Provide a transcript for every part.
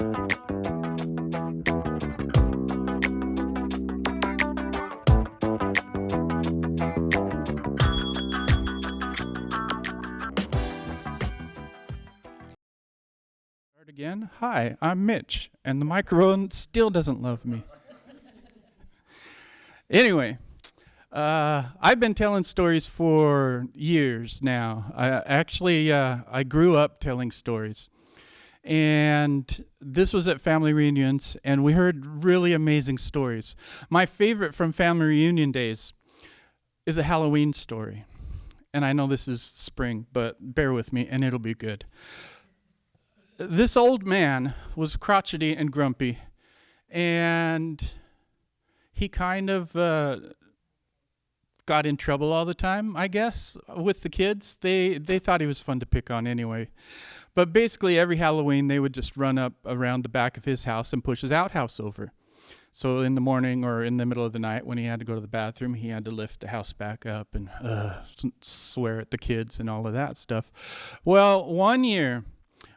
Again. Hi, I'm Mitch, and the microphone still doesn't love me. Anyway, I've been telling stories for years now. I grew up telling stories, and this was at family reunions, and we heard really amazing stories. My favorite from family reunion days is a Halloween story, and I know this is spring, but bear with me, and it'll be good. This old man was crotchety and grumpy, and he kind of got in trouble all the time, I guess, with the kids. They thought he was fun to pick on anyway. But basically every Halloween they would just run up around the back of his house and push his outhouse over. So in the morning or in the middle of the night when he had to go to the bathroom, he had to lift the house back up and swear at the kids and all of that stuff. Well, one year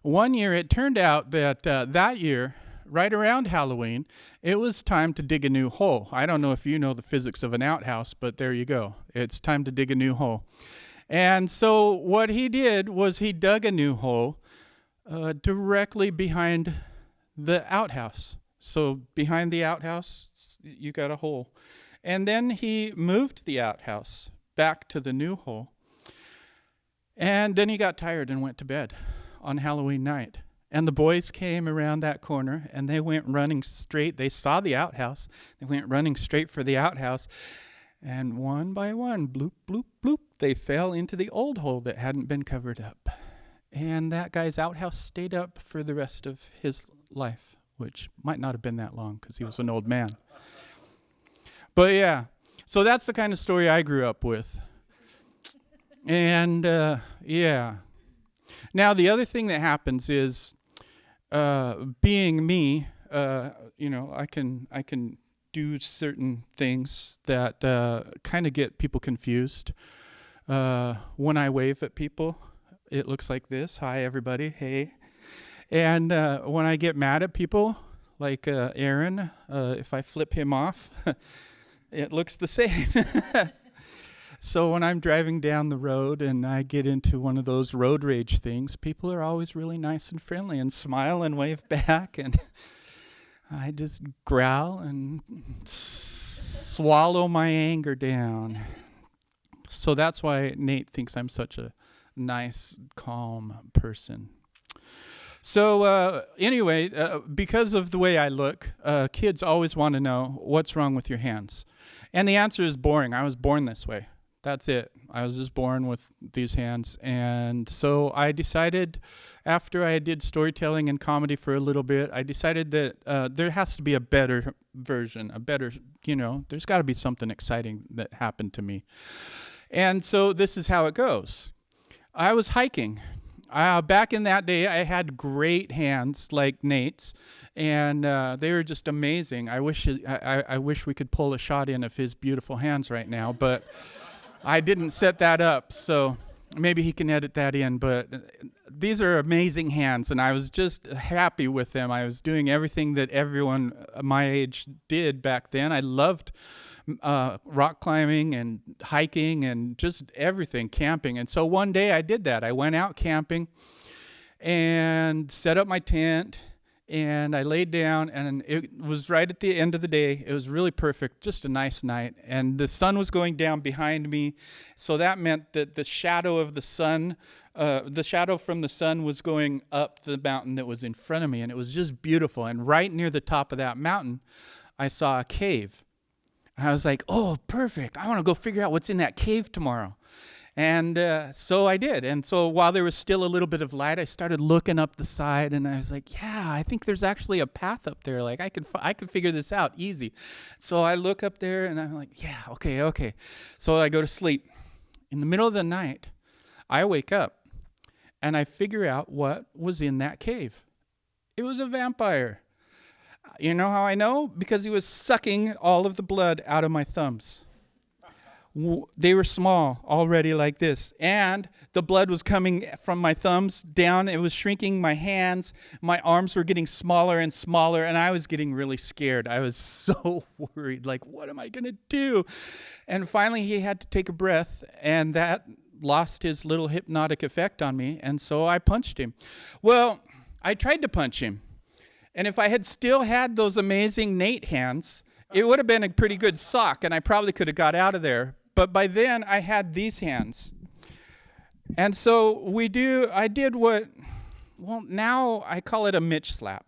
it turned out that that year, right around Halloween, it was time to dig a new hole. I don't know if you know the physics of an outhouse, but there you go. It's time to dig a new hole. And so what he did was he dug a new hole directly behind the outhouse. So behind the outhouse, you got a hole. And then he moved the outhouse back to the new hole. And then he got tired and went to bed on Halloween night. And the boys came around that corner and they went running straight. They saw the outhouse. They went running straight for the outhouse. And one by one, bloop, bloop, bloop, they fell into the old hole that hadn't been covered up. And that guy's outhouse stayed up for the rest of his life, which might not have been that long because he was an old man. But yeah, so that's the kind of story I grew up with. And yeah. Now, the other thing that happens is, being me, I can do certain things that kind of get people confused. When I wave at people, it looks like this. Hi, everybody. Hey. And when I get mad at people, like Aaron, if I flip him off, it looks the same. So when I'm driving down the road and I get into one of those road rage things, people are always really nice and friendly and smile and wave back, and I just growl and swallow my anger down. So that's why Nate thinks I'm such a nice, calm person. So anyway, because of the way I look, kids always want to know, what's wrong with your hands? And the answer is boring. I was born this way. That's it. I was just born with these hands. And so I decided, after I did storytelling and comedy for a little bit, I decided that there has to be a better version, there's got to be something exciting that happened to me. And so this is how it goes. I was hiking. Back in that day, I had great hands like Nate's, and they were just amazing. I wish we could pull a shot in of his beautiful hands right now, but I didn't set that up, so maybe he can edit that in. But these are amazing hands, and I was just happy with them. I was doing everything that everyone my age did back then. I loved rock climbing and hiking and just everything, camping. And so one day I did that. I went out camping and set up my tent, and I laid down, and it was right at the end of the day. It was really perfect, just a nice night. And the sun was going down behind me, so that meant that the shadow of the sun, the shadow from the sun was going up the mountain that was in front of me, and it was just beautiful. And right near the top of that mountain, I saw a cave. And I was like, oh, perfect. I want to go figure out what's in that cave tomorrow. And so I did. And so while there was still a little bit of light, I started looking up the side, and I was like, yeah, I think there's actually a path up there. Like I can figure this out easy. So I look up there, and I'm like, yeah, okay. So I go to sleep. In the middle of the night, I wake up, and I figure out what was in that cave. It was a vampire. You know how I know? Because he was sucking all of the blood out of my thumbs. They were small already like this. And the blood was coming from my thumbs down. It was shrinking my hands. My arms were getting smaller and smaller, and I was getting really scared. I was so worried, like, what am I going to do? And finally, he had to take a breath, and that lost his little hypnotic effect on me, and so I punched him. Well, I tried to punch him, and if I had still had those amazing Nate hands, it would have been a pretty good sock, and I probably could have got out of there. But by then, I had these hands. And so I did now I call it a Mitch slap.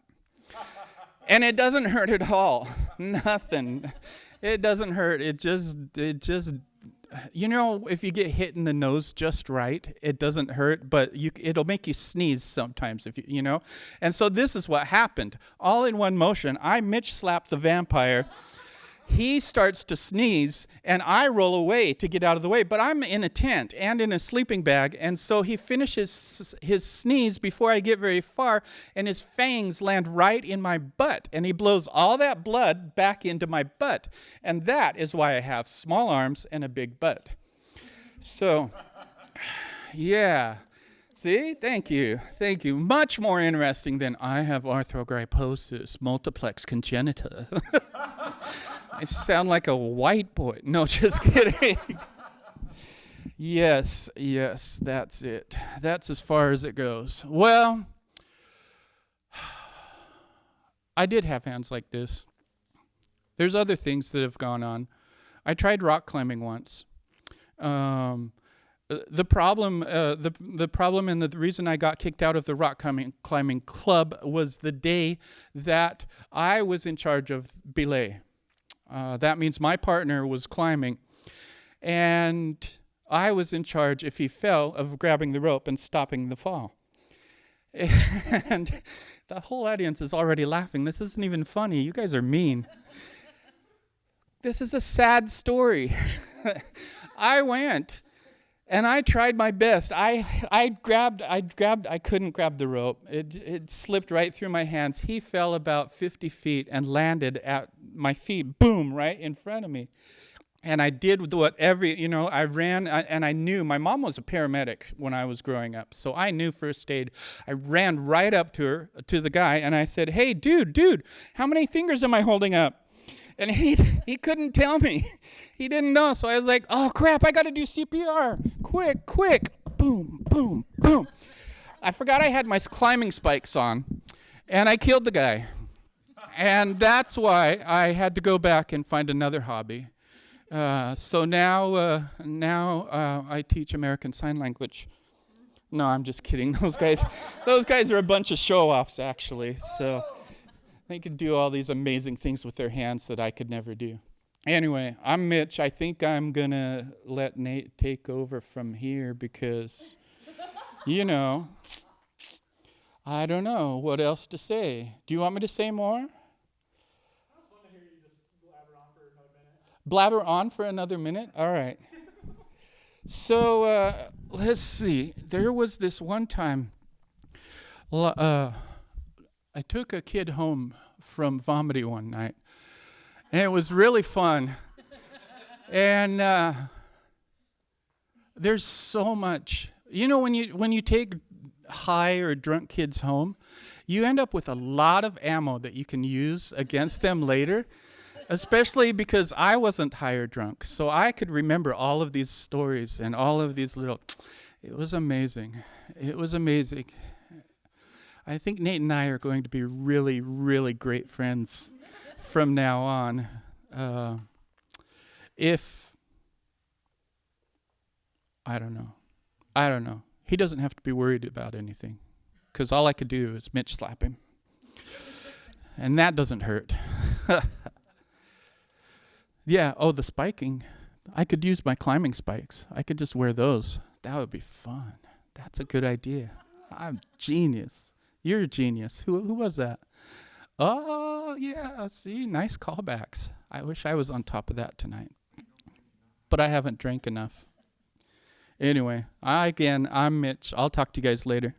And it doesn't hurt at all. Nothing. It doesn't hurt. It just, if you get hit in the nose just right, it doesn't hurt, but it'll make you sneeze sometimes, And so this is what happened. All in one motion, I Mitch slapped the vampire. He starts to sneeze, and I roll away to get out of the way. But I'm in a tent and in a sleeping bag, and so he finishes his sneeze before I get very far, and his fangs land right in my butt, and he blows all that blood back into my butt. And that is why I have small arms and a big butt. So, yeah. See? Thank you. Thank you. Much more interesting than I have arthrogryposis multiplex congenita. I sound like a white boy. No, just kidding. Yes, that's it. That's as far as it goes. Well, I did have hands like this. There's other things that have gone on. I tried rock climbing once. The problem and the reason I got kicked out of the rock climbing club was the day that I was in charge of belay. That means my partner was climbing, and I was in charge, if he fell, of grabbing the rope and stopping the fall. And the whole audience is already laughing. This isn't even funny. You guys are mean. This is a sad story. I went, and I tried my best. I couldn't grab the rope. It slipped right through my hands. He fell about 50 feet and landed at my feet, boom, right in front of me. And I did I ran, and I knew, my mom was a paramedic when I was growing up, so I knew first aid. I ran right up to the guy, and I said, hey, dude, how many fingers am I holding up? And he couldn't tell me. He didn't know, so I was like, oh, crap, I got to do CPR. Quick. Boom, boom, boom. I forgot I had my climbing spikes on, and I killed the guy. And that's why I had to go back and find another hobby. So now I teach American Sign Language. No, I'm just kidding. Those guys are a bunch of show-offs, actually. So they could do all these amazing things with their hands that I could never do. Anyway, I'm Mitch. I think I'm going to let Nate take over from here because, I don't know what else to say. Do you want me to say more? Blabber on for another minute? All right. So let's see. There was this one time I took a kid home from Vomity one night, and it was really fun. And there's so much. When you take high or drunk kids home, you end up with a lot of ammo that you can use against them later. Especially because I wasn't high or drunk, so I could remember all of these stories and all of these it was amazing. It was amazing. I think Nate and I are going to be really, really great friends from now on. I don't know. He doesn't have to be worried about anything, because all I could do is Mitch slap him. And that doesn't hurt. Yeah, the spiking. I could use my climbing spikes. I could just wear those. That would be fun. That's a good idea. I'm genius. You're a genius. Who was that? Oh, yeah, see, nice callbacks. I wish I was on top of that tonight. But I haven't drank enough. Anyway, I'm Mitch. I'll talk to you guys later.